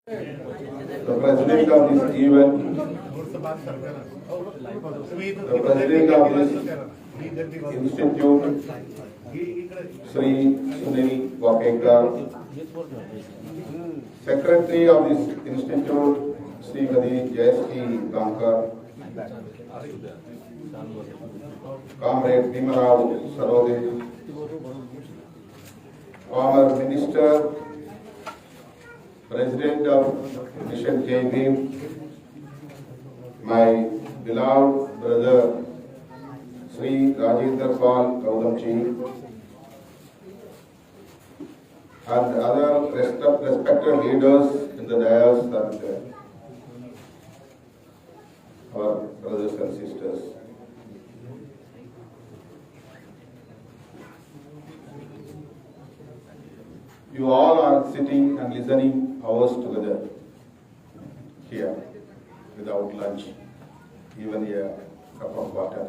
The president of this event, the president of this institute, Sri Sunil Wakekar, secretary of this institute, Srimati Jayasri Gankar, Comrade Bhimarao Sarode, former minister, President of Mission JB, my beloved brother Sri Rajendra Pal Kaudamji, and other respected leaders in the dais and our brothers and sisters. You all are sitting and listening hours together here without lunch, even a cup of water.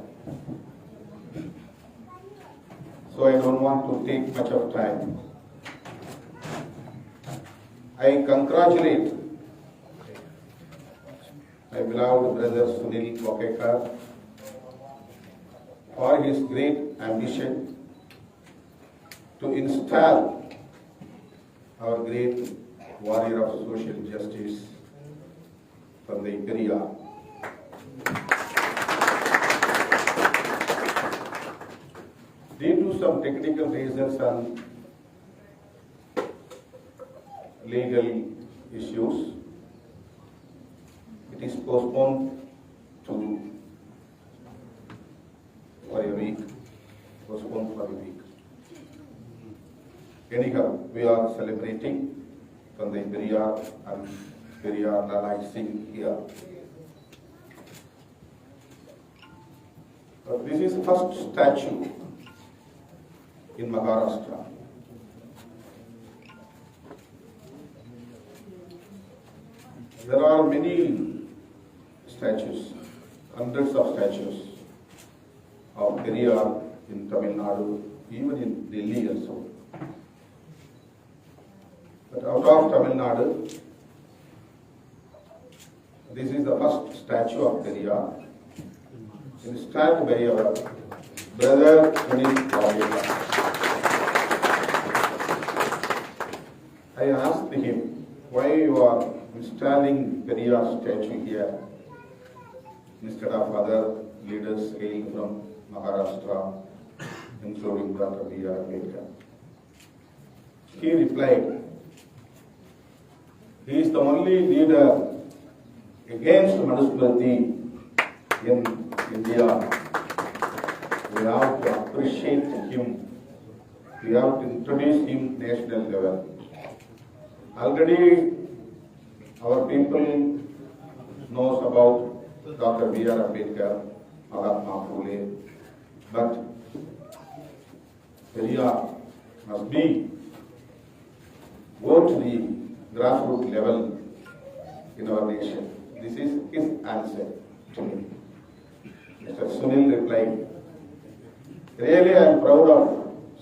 So I don't want to take much of time. I congratulate my beloved brother Sunil Wakekar for his great ambition to install our great warrior of social justice from the periyar. Due to some technical reasons and legal issues, it is postponed for a week. Anyhow, we are celebrating from the periyar and periyar relaxing here. This is the first statue in Maharashtra. There are many statues, hundreds of statues of periyar in Tamil Nadu, even in Delhi also. But out of Tamil Nadu, this is the first statue of periyar, installed by our brother Sunil Wakekar. I asked him, why you are installing periyar statue here instead of other leaders hailing from Maharashtra, including Dr. B.R. Ambedkar. He replied, he is the only leader against Manusmriti in India. We have to appreciate him. We have to introduce him national level. Already our people knows about Dr. B.R. Ambedkar, Mahatma Phule, but periyar must be go to the grassroots level in our nation. This is his answer to me. Mr. Sunil replied, really I am proud of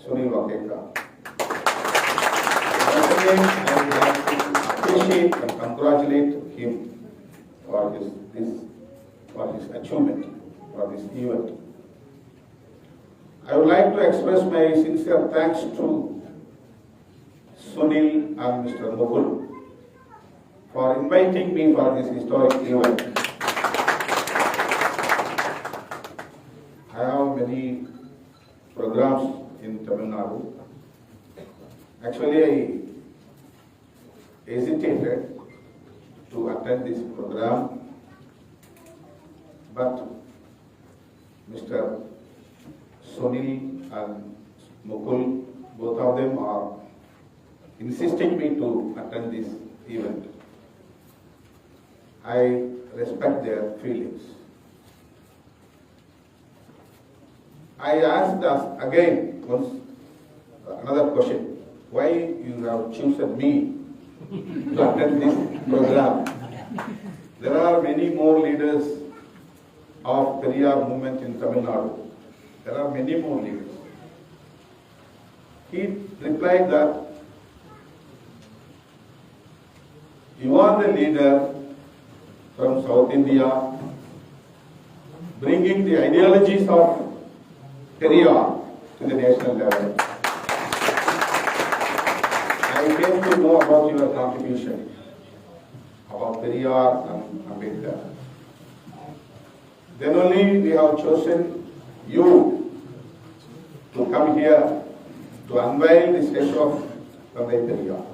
Sunil Wakekar. Once again, I would like to appreciate and congratulate him for his achievement, for this event. I would like to express my sincere thanks to Sunil and Mr. Mukul for inviting me for this historic event. I have many programs in Tamil Nadu. Actually, I hesitated to attend this program, but Mr. Sunil and Mukul, both of them are insisting me to attend this event. I respect their feelings. I asked us again another question. Why you have chosen me to attend this program? There are many more leaders of periyar movement in Tamil Nadu. There are many more leaders. He replied that You are the leader from South India, bringing the ideologies of periyar to the national level. I came to know about your contribution about periyar and Ambedkar. Then only we have chosen you to come here to unveil the statue of periyar.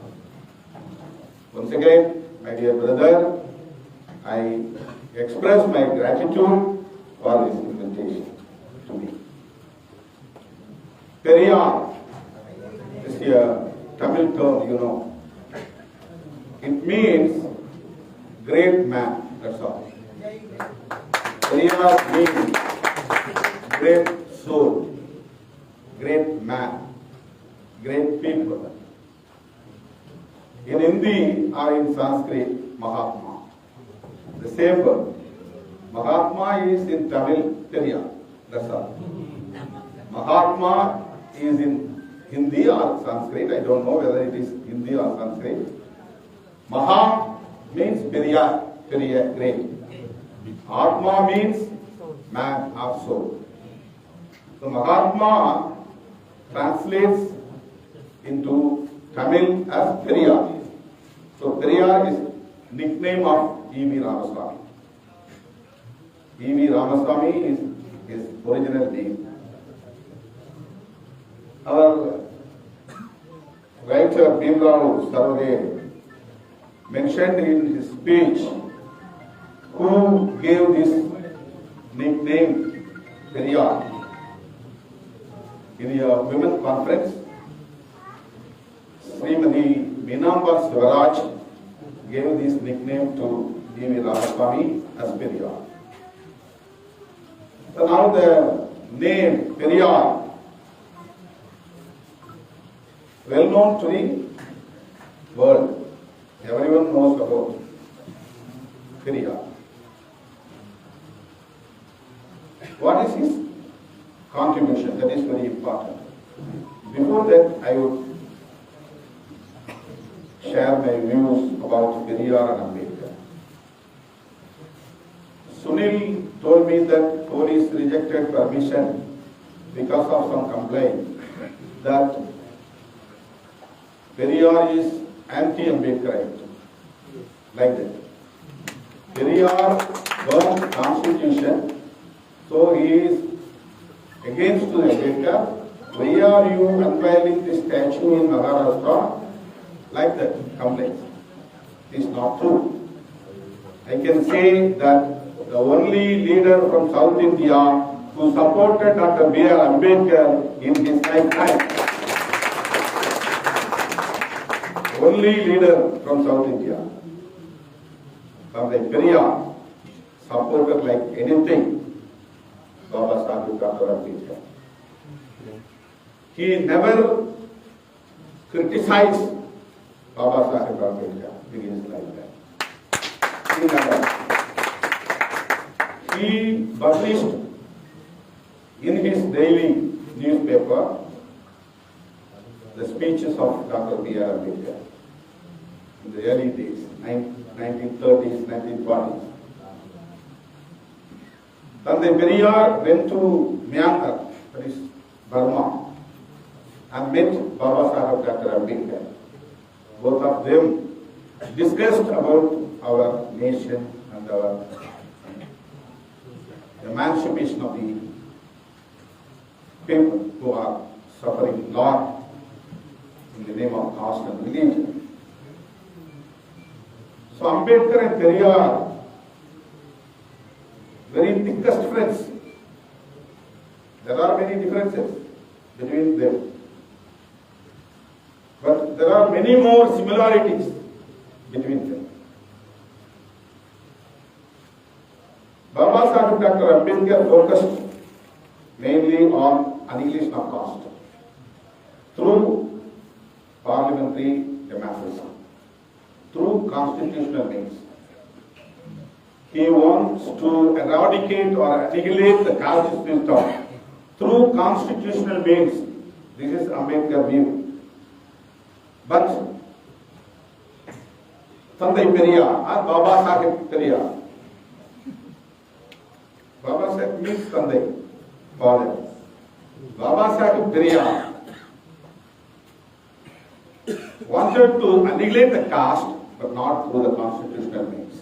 Once again, my dear brother, I express my gratitude for this invitation to me. Periyar is a Tamil term, you know. It means great man, that's all. Periyar means great soul, great man, great people. In Hindi or in Sanskrit, Mahatma. The same word. Mahatma is in Tamil, Periyar. That's all. Mahatma is in Hindi or Sanskrit. I don't know whether it is Hindi or Sanskrit. Maha means Periyar, Periyar, great. Atma means man or soul. So Mahatma translates into Tamil as Periyar. So Periyar is nickname of E.V. Ramaswamy. E.V. Ramaswamy is his original name. Our writer Bhimrao Sarvade mentioned in his speech who gave this nickname Periyar. In a women's conference, Srimati Meenamba Sivaraj gave this nickname to E.V. Ramaswamy as Periyar. So now the name Periyar, well known to the world. Everyone knows about Periyar. What is his contribution? That is very important. Before that, I would share my views about Periyar and Ambedkar. Sunil told me that police rejected permission because of some complaint that Periyar is anti-Ambedkarite. Like that. Periyar burned constitution, so he is against the Ambedkar. Why are you unveiling the statue in Maharashtra? Like that complaint. It is not true. I can say that the only leader from South India who supported Dr. B.R. Ambedkar in his lifetime, only leader from South India, from the Periyar, supported like anything, Baba Sahib Dr. Ambedkar. He never criticized Baba Sahib Ambedkar in his lifetime. He never. He published in his daily newspaper the speeches of Dr. B.R. Ambedkar in the early days, 1930s, 1940s. Then the Periyar went to Myanmar, that is Burma, and met Baba Sahib Dr. Ambedkar. Both of them discussed about our nation and our emancipation of the people who are suffering a lot in the name of caste and religion. So Ambedkar and Periyar, very thickest friends. There are many differences between them, but there are many more similarities between them. Baba Sahib Dr. Ambedkar focused mainly on annihilation of caste through parliamentary democracy, through constitutional means. He wants to eradicate or annihilate the caste system through constitutional means. This is Ambedkar's view. But Tandai Periyar or Baba Sahib Periyar. Baba Sahib means Tandai, father. Baba Sahib Periyar wanted to annihilate the caste, but not through the constitutional means,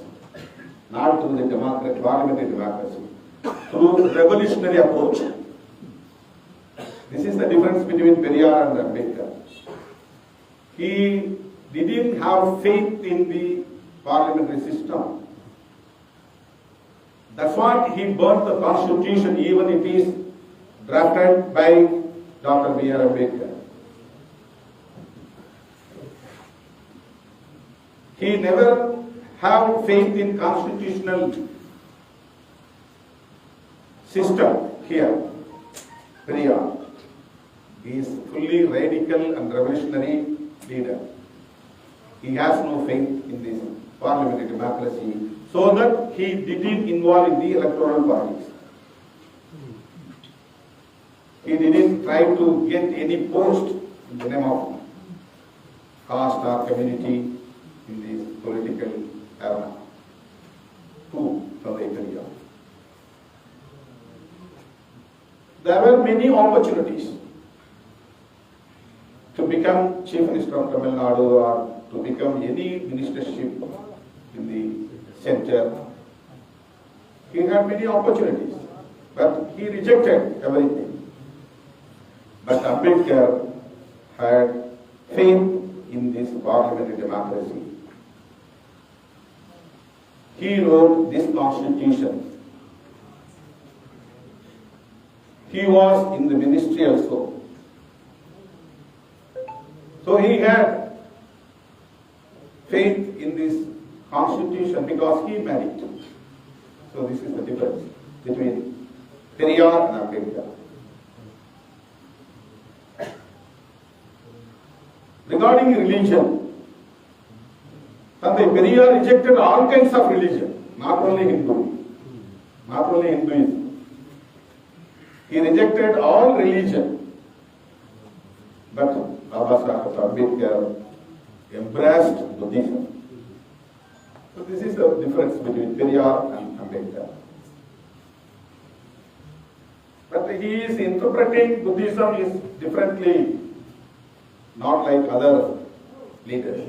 not through the parliamentary democracy, through revolutionary approach. This is the difference between Periyar and Ambedkar. He didn't have faith in the parliamentary system. That's why he burnt the constitution, even if it is drafted by Dr. B.R. Ambedkar. He never have faith in constitutional system here. Periyar. He is fully radical and revolutionary leader. He has no faith in this parliamentary democracy, so that he didn't involve in the electoral parties. He didn't try to get any post in the name of caste or community in this political arena. Who? Tandai Periyar. There were many opportunities to become Chief Minister of Tamil Nadu or to become any ministership in the center. He had many opportunities, but he rejected everything. But Ambedkar had faith in this parliamentary democracy. He wrote this constitution. He was in the ministry also. So he had faith in this constitution because he married. So this is the difference between Periyar and Ambedkar. Regarding religion, Tandai Periyar rejected all kinds of religion, not only Hinduism. He rejected all religion. But Baba Sahib Ambedkar embraced Buddhism. So this is the difference between Periyar and Ambedkar. But he is interpreting Buddhism is differently, not like other leaders.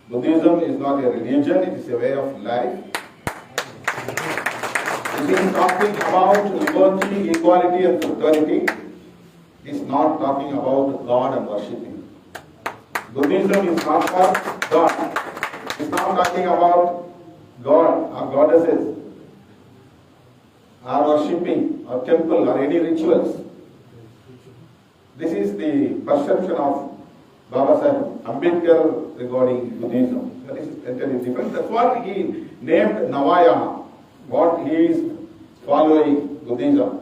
Buddhism is not a religion, it is a way of life. It is talking about liberty, equality and fraternity. It is not talking about God and worshipping. Buddhism is not for God. It is not talking about God or goddesses or worshipping or temple or any rituals. This is the perception of Baba Sahib Ambedkar regarding Buddhism. That is entirely different. That's what he named Navayana, what he is following Buddhism.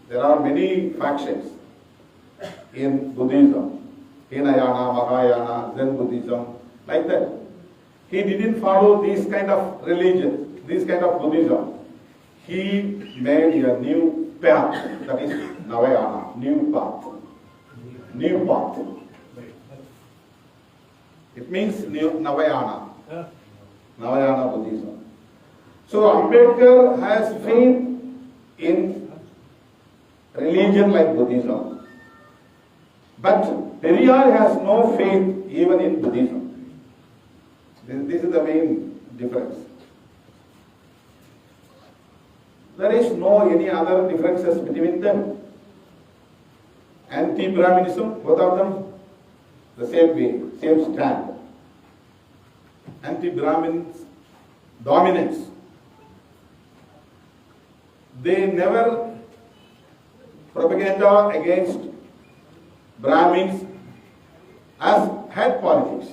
There are many factions in Buddhism. Hinayana, Mahayana, Zen Buddhism, like that. He didn't follow these kind of religion, this kind of Buddhism. He made a new path, that is Navayana, new path. New path. It means new Navayana. Navayana Buddhism. So Ambedkar has faith in religion like Buddhism. But Periyar has no faith even in Buddhism. This is the main difference. There is no any other differences between them. Anti-Brahminism, both of them, the same way, same stand. Anti-Brahmins, dominance. They never propaganda against Brahmins as head politics.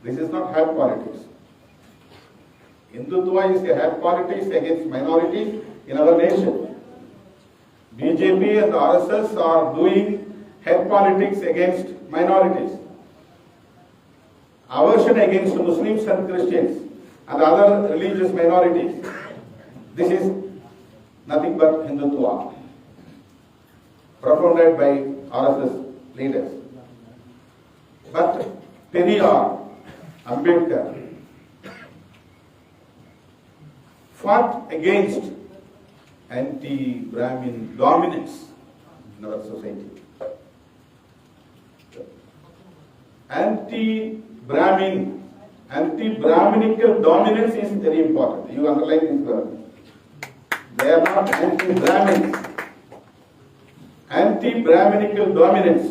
This is not head politics. Hindutva is a head politics against minorities in our nation. BJP and RSS are doing head politics against minorities. Aversion against Muslims and Christians and other religious minorities. This is nothing but Hindutva, propounded by RSS leaders. But Periyar, Ambedkar, fought against anti-Brahmin dominance in our society. Anti-Brahminical dominance is very important. You underline this word. They are not anti-Brahmins. Anti-Brahminical dominance.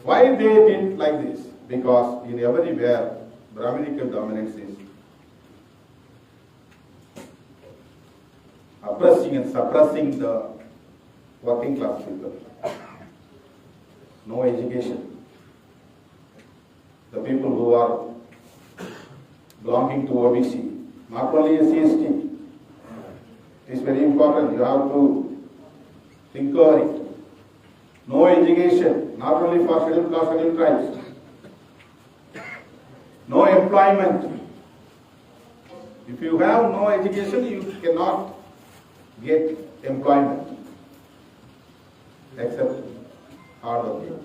Why they did like this? Because in everywhere, Brahminical dominance is oppressing and suppressing the working class people. No education. The people who are belonging to OBC, not only SC/ST, it is very important. You have to think over it. No education, not only for scheduled caste, scheduled tribes. No employment. If you have no education, you cannot get employment except hard working,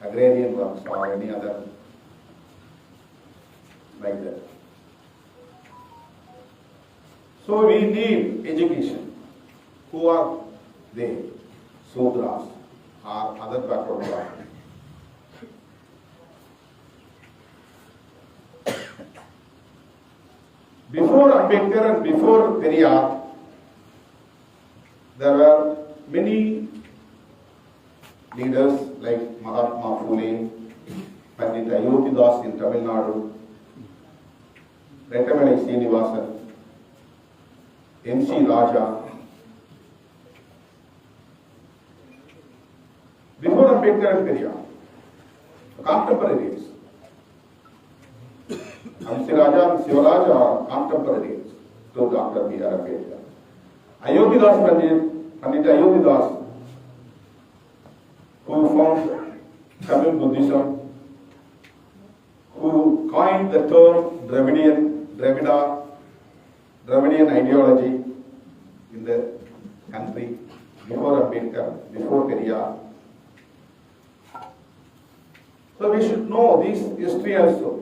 agrarian works or any other like that. So we need education. Who are they? Sudras or other backward classes. Before Ambedkar and before Periyar, there were many leaders like Mahatma Phule, Pandit Ayodhyadas in Tamil Nadu, Rettamani Srinivasan, M.C. Raja. Before Ambedkar and Periyar, contemporaries. M.C. Raja and Sivaraja are contemporaries to Dr. B.R. Ambedkar. Ayodhyadas Pandit Ayodhyadas, who found Tamil Buddhism, who coined the term Dravidian ideology in the country before Ambedkar, before Periyar. So we should know this history also.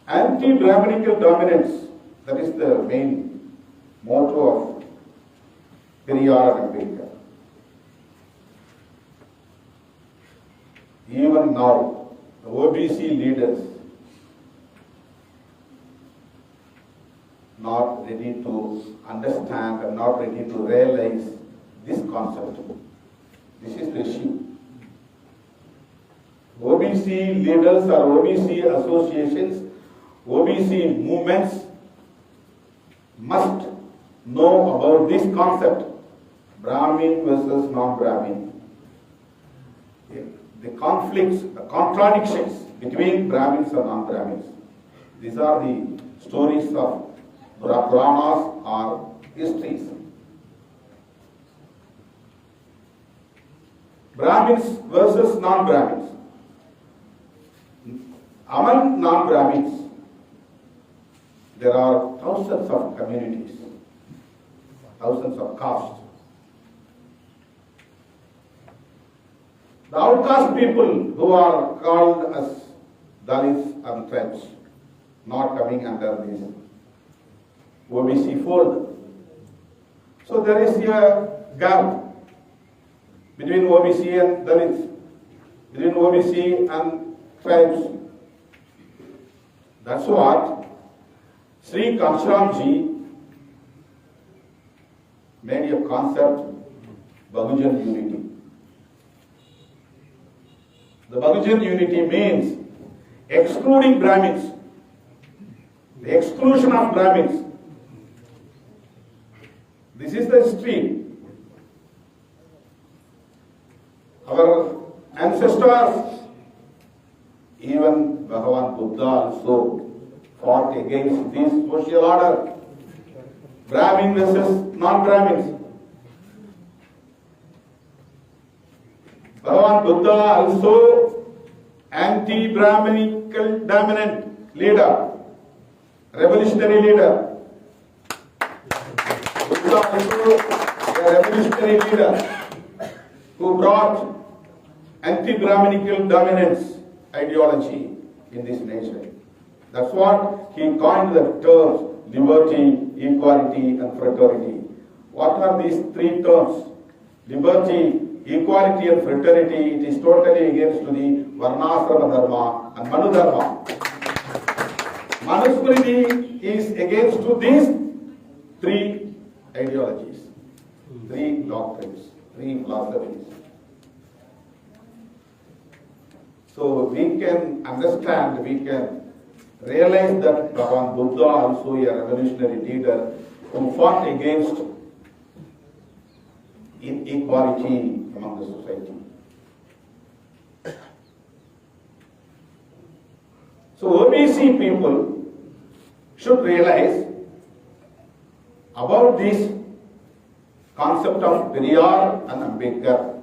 Anti-Brahminical dominance, that is the main motto of Periyar and Ambedkar. Even now, the OBC leaders not ready to understand and not ready to realize this concept. This is the issue. OBC leaders or OBC associations, OBC movements must know about this concept, Brahmin versus non-Brahmin. The conflicts, the contradictions between Brahmins and non-Brahmins. These are the stories of Puranas or histories. Brahmins versus non-Brahmins. Among non-Brahmins, there are thousands of communities, thousands of castes. The outcast people who are called as Dalits and tribes, not coming under this OBC fold. So there is a gap between OBC and Dalits, between OBC and tribes. That's what Sri Kansharamji made a concept, Bahujan unity. The Bahujan unity means excluding Brahmins, the exclusion of Brahmins. This is the history. Our ancestors, even Bhagavan Buddha also fought against this social order, Brahmin versus non-Brahmins. Bhagavan Buddha also anti-Brahminical dominant leader, revolutionary leader. Buddha also a revolutionary leader who brought anti-Brahminical dominance ideology in this nation. That's what he coined the terms liberty, equality, and fraternity. What are these three terms? Liberty, equality, and fraternity. It is totally against the Varnasrama Dharma and Manu Dharma. Manusmriti is against to these three ideologies, three doctrines, three philosophies. So we can understand, we can realize that Bhagavan Buddha, also a revolutionary leader, who fought against inequality among the society. So OBC people should realize about this concept of periyar and Ambedkar.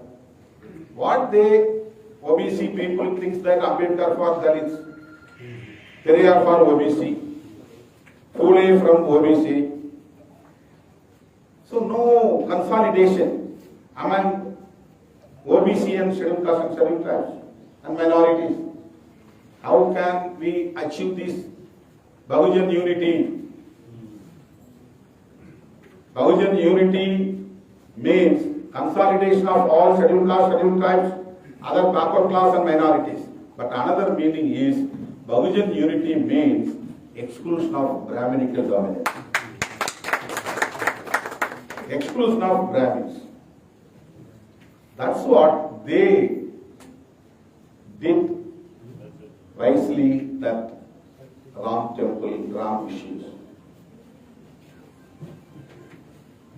What they OBC people think that Ambedkar for Dalits, periyar for OBC, Phule from OBC. So no consolidation among OBC and scheduled castes and scheduled tribes and minorities. How can we achieve this Bahujan unity? Bahujan unity means consolidation of all scheduled castes, scheduled tribes, other backward class and minorities. But another meaning is Bahujan unity means exclusion of Brahminical dominance. Exclusion of Brahmins. That's what they did wisely, that Ram temple, Ram issues.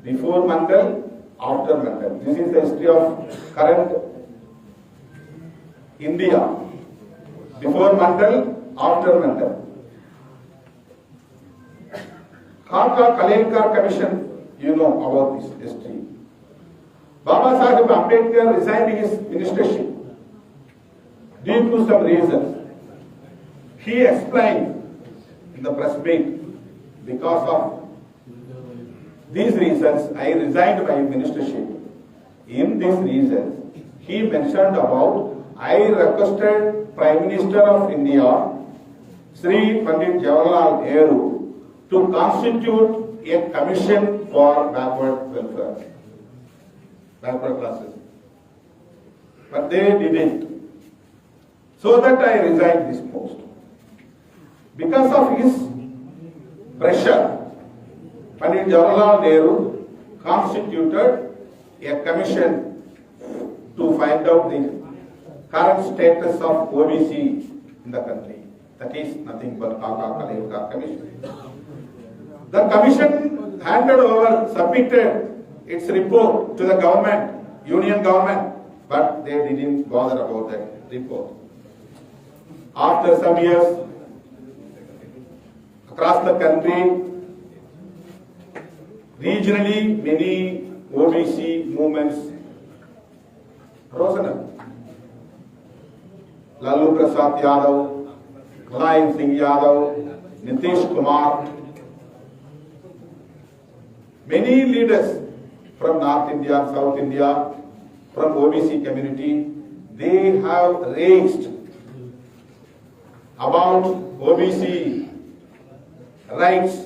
Before Mandal, after Mandal. This is the history of current India. Before Mandal, after Mandal. Kharka Kalekar Commission, you know about this history. Baba Sahib Ambedkar resigned his ministership due to some reasons. He explained in the press meet, because of these reasons, I resigned my ministership. In these reasons, he mentioned about, I requested Prime Minister of India, Sri Pandit Jawaharlal Nehru, to constitute a commission for backward welfare, backward classes. But they didn't. So that I resigned this post. Because of his pressure, Pandit Jawaharlal Nehru constituted a commission to find out the current status of OBC in the country. That is nothing but Kaka Kalekar Commission. The commission handed over, submitted its report to the government, union government, but they didn't bother about that report. After some years, across the country, regionally, many OBC movements rose up. Lalu Prasad Yadav, Mulayam Singh Yadav, Nitish Kumar, many leaders from North India, South India, from OBC community, they have raised about OBC rights.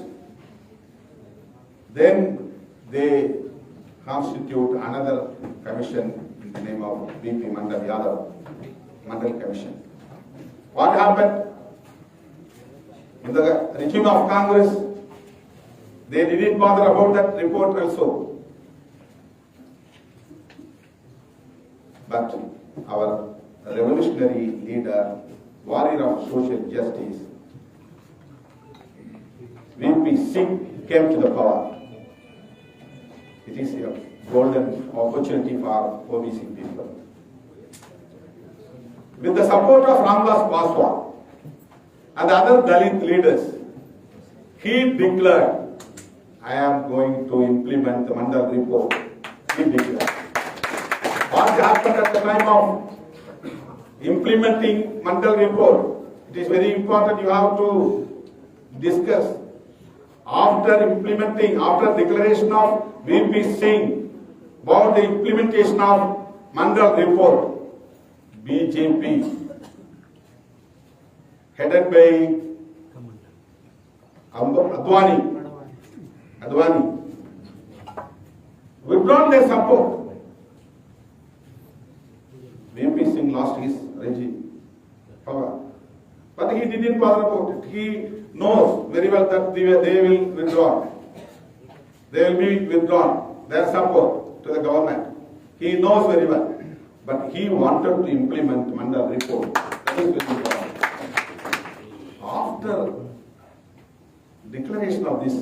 Then they constitute another commission in the name of BP Mandal Yadav, Mandal Commission. What happened? In the regime of Congress, they didn't bother about that report also. But our revolutionary leader, warrior of social justice, VP Singh, came to the power. It is a golden opportunity for OBC people. With the support of Ramdas Paswan and other Dalit leaders, he declared, I am going to implement the Mandal report. He declared. What happened at the time of implementing Mandal report? It is very important, you have to discuss. After implementing, after declaration of VP Singh about the implementation of Mandal report, BJP, headed by Advani, withdrawn their support. VP Singh lost his regime power. But he didn't bother about it. He knows very well that they will withdraw. They will be withdrawn, their support to the government. He knows very well. But he wanted to implement Mandal report. That is very important. After declaration of this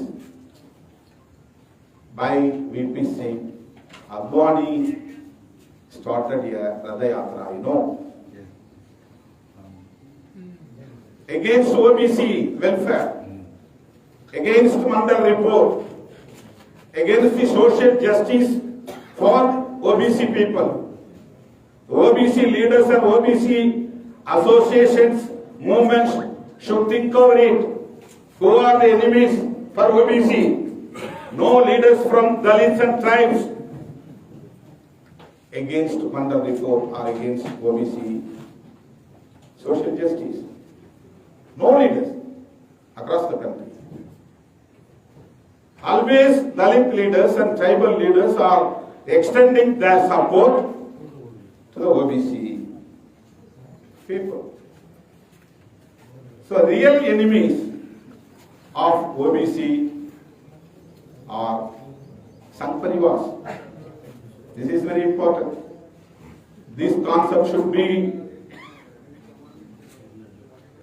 by VP Singh, Advani started a Radha Yatra, you know, against OBC welfare, against Mandal report, against the social justice for OBC people. OBC leaders and OBC associations, movements should think over it. Who are the enemies for OBC? No leaders from Dalits and tribes against Mandal report or against OBC social justice. No leaders across the country. Always Dalit leaders and tribal leaders are extending their support to the OBC people. So real enemies of OBC are Sangh Parivars. This is very important. This concept should be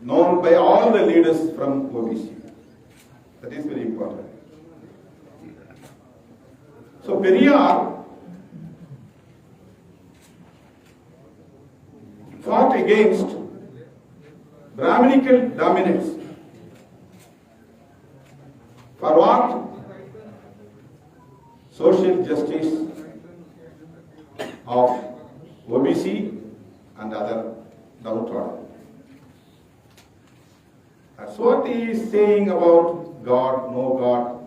known by all the leaders from OBC. That is very important. So Periyar fought against Brahminical dominance. For what? Social justice of OBC and other downtrodden. That's what he is saying about God, no God.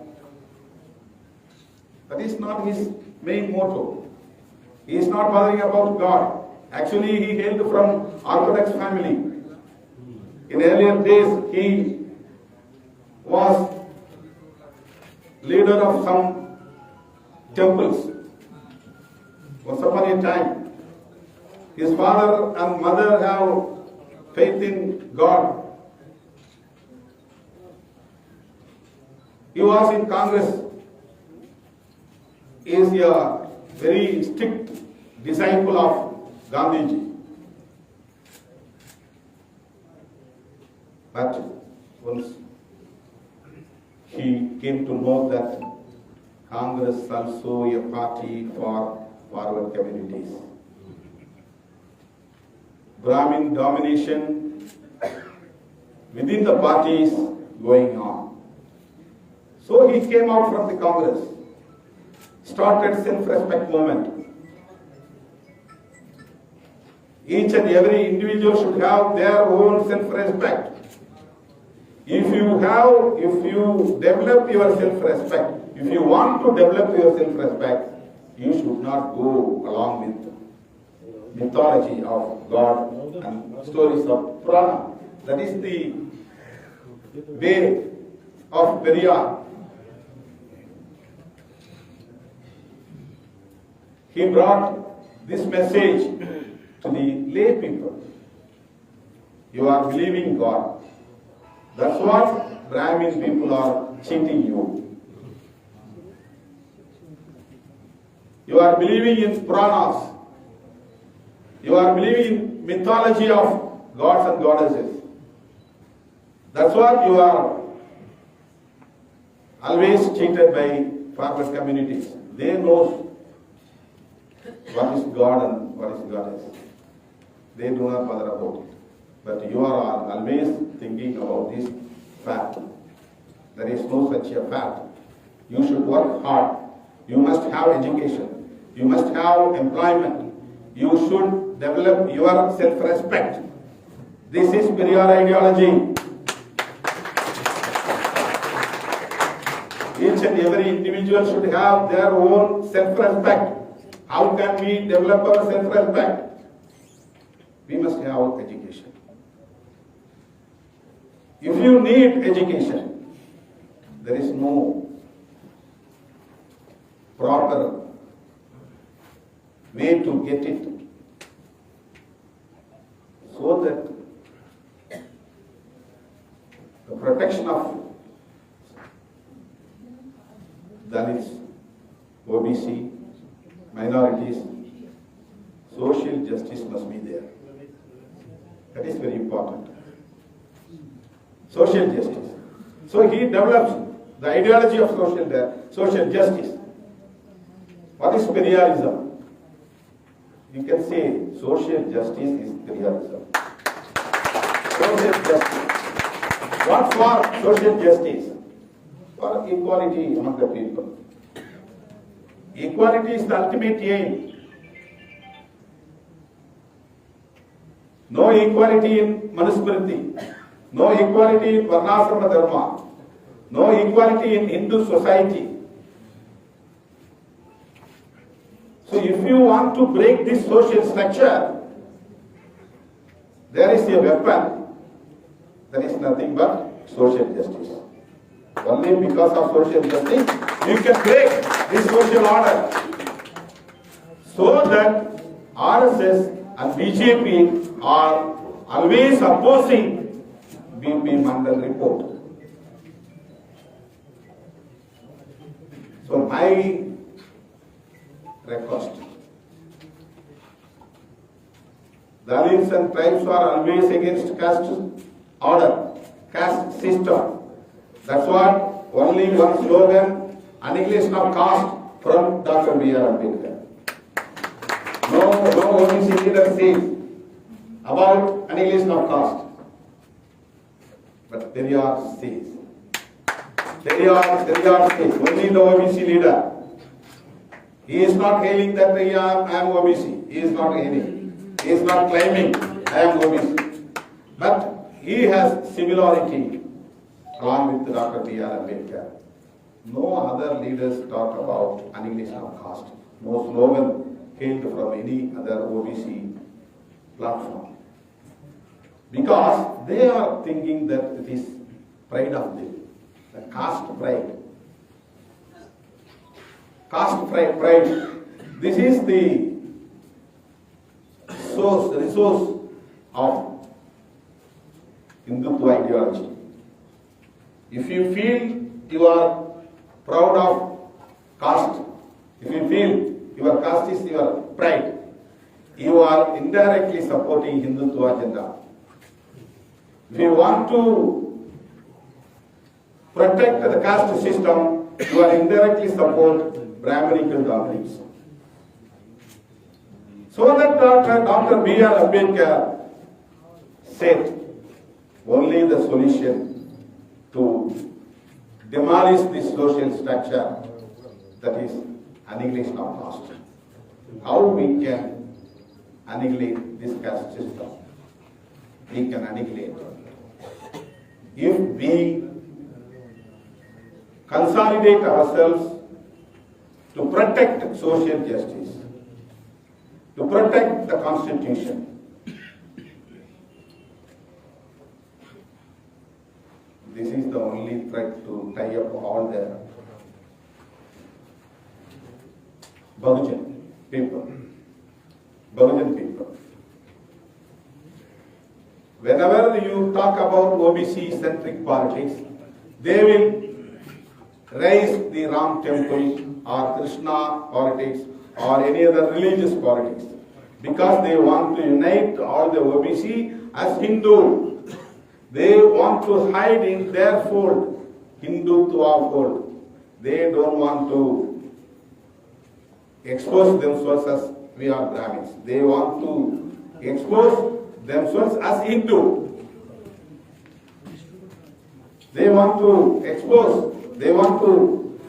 That is not his main motto. He is not bothering about God. Actually, he hailed from Orthodox family. In earlier days, he was leader of some temples. Once upon a time, his father and mother have faith in God. He was in Congress. He is a very strict disciple of Gandhiji. But once he came to know that Congress is also a party for forward communities. Brahmin domination within the party is going on. So he came out from the Congress, started self-respect movement. Each and every individual should have their own self-respect. If you develop your self-respect, if you want to develop your self-respect, you should not go along with mythology of God and stories of Purana. That is the way of Periyar. He brought this message to the lay people. You are believing God. That's what Brahmin people are cheating you. You are believing in Puranas. You are believing in mythology of gods and goddesses. That's what you are always cheated by forward communities. They know what is God and what is goddess. They do not bother about it. But you are always thinking about this fact. There is no such a fact. You should work hard. You must have education. You must have employment. You should develop your self-respect. This is Periyar ideology. Each and every individual should have their own self-respect. How can we develop our self-respect? we must have education. If you need education, there is no proper way to get it, so that the protection of Dalits, OBC, minorities, social justice must be there. That is very important. Social justice. So he develops the ideology of social justice. What is periyarism? You can say social justice is periyarism. Social justice. What for social justice? For equality among the people. Equality is the ultimate aim. No equality in Manusmriti, no equality in Varnasrama Dharma, no equality in Hindu society. So if you want to break this social structure, there is a weapon, that is nothing but social justice. Only because of social justice, you can break this social order. So that RSS and BJP are always opposing BP Mandal report. So my request, Dalits and tribes are always against caste order, caste system. That's what only one slogan, annihilation of caste from Dr. B.R. Ambedkar. No OBC leader says about annihilation of caste. But Periyar says. Periyar says, only the OBC leader. He is not hailing that I am OBC. He is not hailing. He is not claiming I am OBC. But he has similarity along with Dr. B.R. Ambedkar. No other leaders talk about annihilation of caste. No slogan hailed from any other OBC platform. Because they are thinking that it is pride of them, the caste pride. Caste pride. This is the resource of Hindutva ideology. If you feel you are proud of caste, if you feel your caste is your pride, you are indirectly supporting Hindutva agenda. If you want to protect the caste system, you are indirectly support Brahminical doctrines. So that Dr. B.R. Ambedkar said, only the solution to demolish this social structure, that is annihilation of caste. How we can annihilate this caste system? We can annihilate if we consolidate ourselves to protect social justice, to protect the Constitution. This is the only threat to tie up all the Bahujan people. Whenever you talk about OBC-centric politics, they will raise the Ram temple or Krishna politics or any other religious politics because they want to unite all the OBC as Hindu. They want to hide in their fold, Hindutva fold. They don't want to expose themselves as we are Brahmins. They want to expose themselves as Hindu. They want to expose, they want to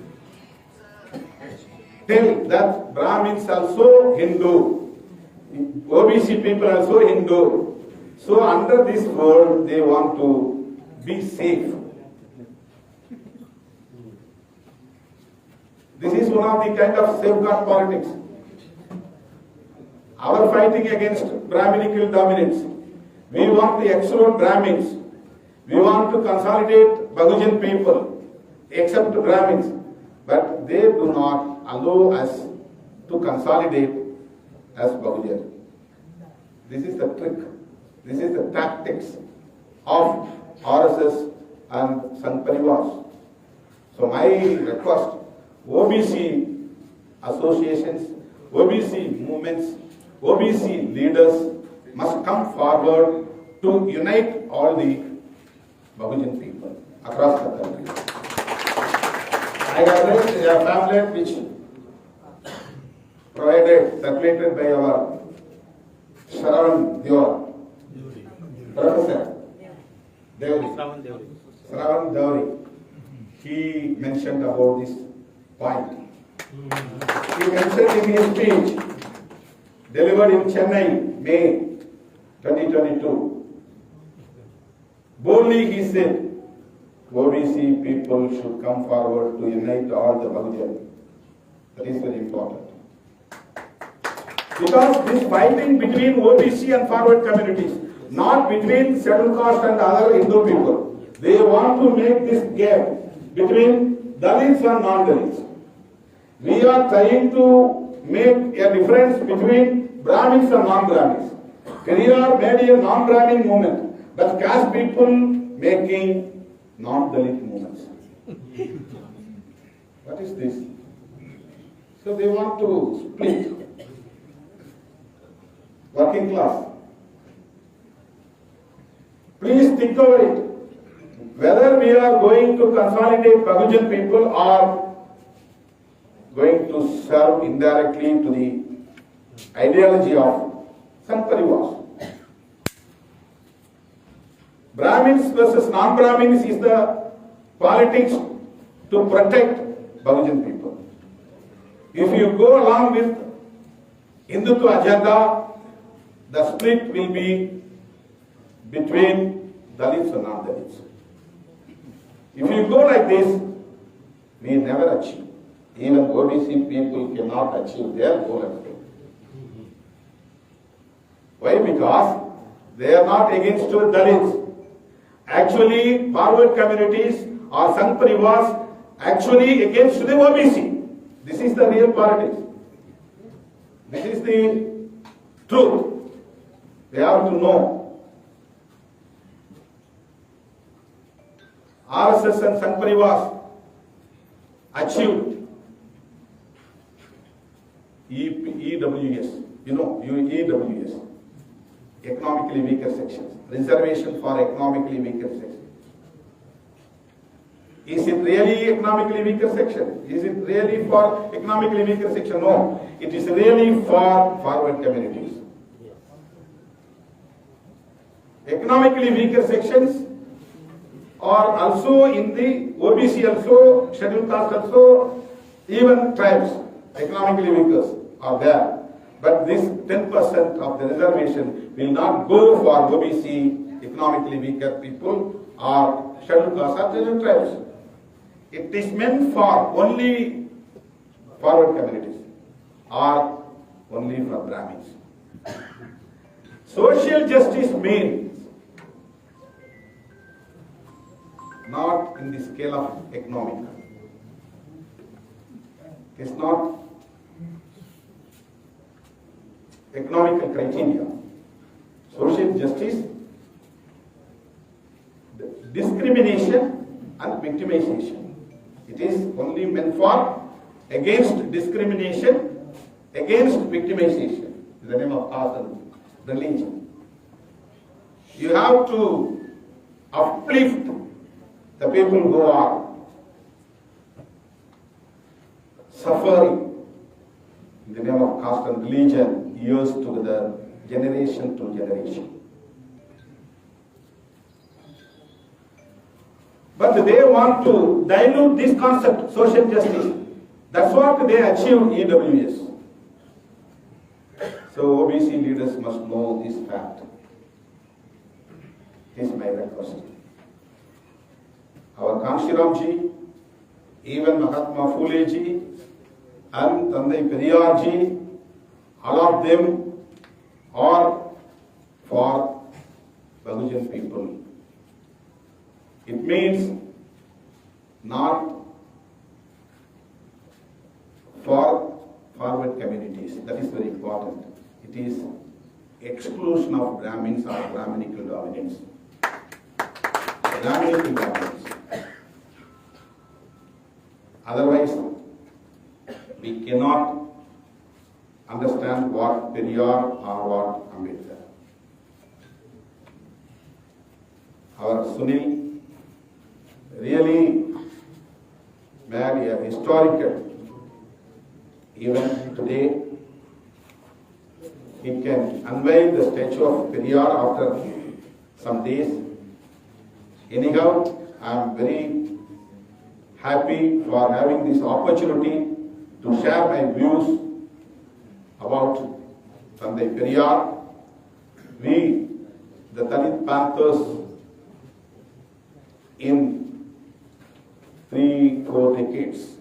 tell that Brahmins also Hindu, OBC people also Hindu. So under this world, they want to be safe. This is one of the kind of safeguard politics. our fighting against Brahminical dominance. We want to exclude Brahmins. We want to consolidate Bahujan people, except Brahmins. But they do not allow us to consolidate as Bahujan. This is the trick. This is the tactics of RSS and Sangh Parivars. So my request, OBC associations, OBC movements, OBC leaders must come forward to unite all the Bahujan people across the country. I have read a pamphlet which circulated by our Shravan Professor Shravan Deori. He mentioned about this point. He mentioned in his speech delivered in Chennai, May 2022. Boldly he said, OBC people should come forward to unite all the Bahujan. That is very important. Because this fighting between OBC and forward communities, not between scheduled caste and other Hindu people. They want to make this gap between Dalits and non-Dalits. We are trying to make a difference between Brahmins and non-Brahmins. Periyar made a non-Brahmin movement, but caste people making non-Dalit movements. What is this? So they want to split working class. Please think over it. Whether we are going to consolidate Bahujan people or going to serve indirectly to the ideology of Sangh Parivars. Brahmins versus non-Brahmins is the politics to protect Bahujan people. If you go along with Hindutva agenda, the split will be between Dalits and non-Dalits. If you go like this, we never achieve. Even OBC people cannot achieve their goal as well. Why? Because they are not against the Dalits. Actually, forward communities or Sangh Parivars actually against the OBC. This is the real politics. This is the truth. They have to know. RSS and Sangh Parivars achieved EWS, EWS, economically weaker sections, reservation for economically weaker sections. Is it really economically weaker section? Is it really for economically weaker section? No, it is really for forward communities. Economically weaker sections are also in the OBC also, scheduled caste also, even tribes, economically weaker are there. But this 10% of the reservation will not go for OBC, economically weaker people, or scheduled caste or scheduled tribes. It is meant for only forward communities or only for Brahmins. Social justice means not in the scale of economic. It's not economical criteria. Social justice, discrimination and victimization. It is only meant for against discrimination, against victimization. In the name of caste and religion. You have to uplift the people who are suffering in the name of caste and religion years together, generation to generation. But they want to dilute this concept, social justice. That's what they achieved EWS. So OBC leaders must know this fact. This is my request. Our Kanshiram ji, even Mahatma Phule ji, and Tandai Periyar ji, all of them or for Bahujan people. It means not for forward communities. That is very important. It is exclusion of Brahmins or Brahminical dominance. Brahminical dominance. Otherwise, we cannot understand what Periyar or what Ambedkar. Our Sunil really made a historical event today. He can unveil the statue of Periyar after some days. Anyhow, I am very happy for having this opportunity to share my views about Tandai Periyar. We, the Dalit Panthers, in 3-4 decades,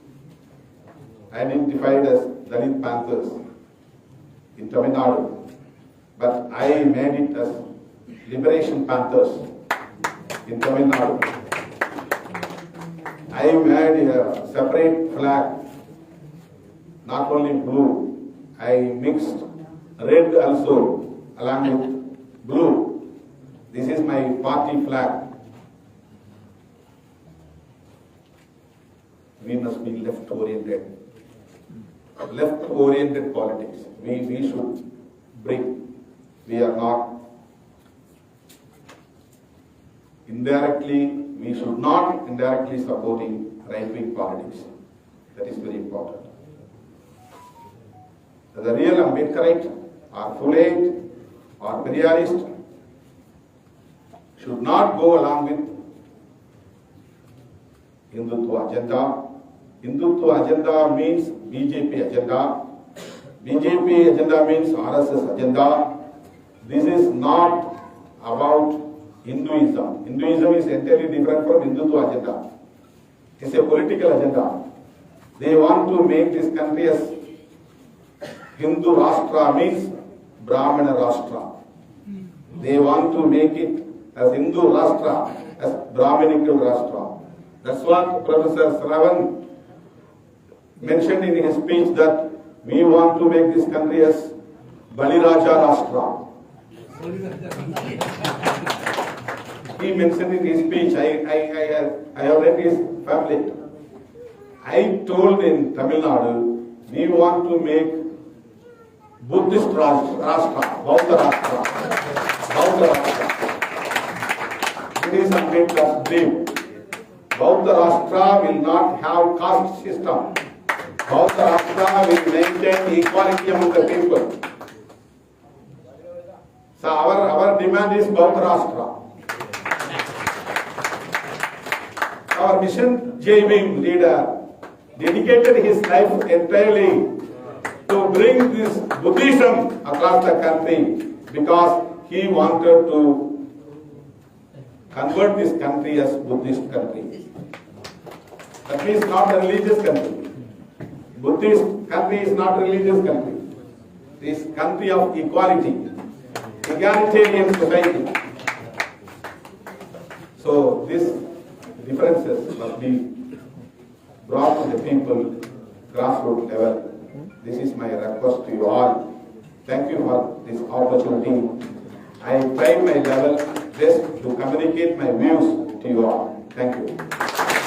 identified as Dalit Panthers in Tamil Nadu, but I made it as Liberation Panthers in Tamil Nadu. I made a separate flag, not only blue, I mixed red also along with blue. This is my party flag. We must be left-oriented. Left-oriented politics. We should bring. We are not we should not indirectly supporting right-wing politics. That is very important. The real Ambedkarite or Fulate or Periyarist should not go along with Hindutva agenda. Hindutva agenda means BJP agenda. BJP agenda means RSS agenda. This is not about Hinduism. Hinduism is entirely different from Hindutva agenda. It is a political agenda. They want to make this country as Hindu Rashtra means Brahmana Rashtra. They want to make it as Hindu Rashtra, as Brahminical Rashtra. That's what Professor Sravan mentioned in his speech, that we want to make this country as Baliraja Rashtra. He mentioned in his speech, I have read his pamphlet. I told in Tamil Nadu, we want to make Buddhist Rashtra, Bauddha Rashtra, Bauddha Rashtra. It is Ambedkar's dream. Bauddha Rashtra will not have caste system. Bauddha Rashtra will maintain equality among the people. So our demand is Bauddha Rashtra. Our mission J-Wing leader dedicated his life entirely to bring this Buddhism across the country because he wanted to convert this country as Buddhist country. That means not a religious country. Buddhist country is not a religious country. It is country of equality, egalitarian society. So these differences must be brought to the people grassroots level. This is my request to you all. Thank you for this opportunity. I tried my level best to communicate my views to you all. Thank you.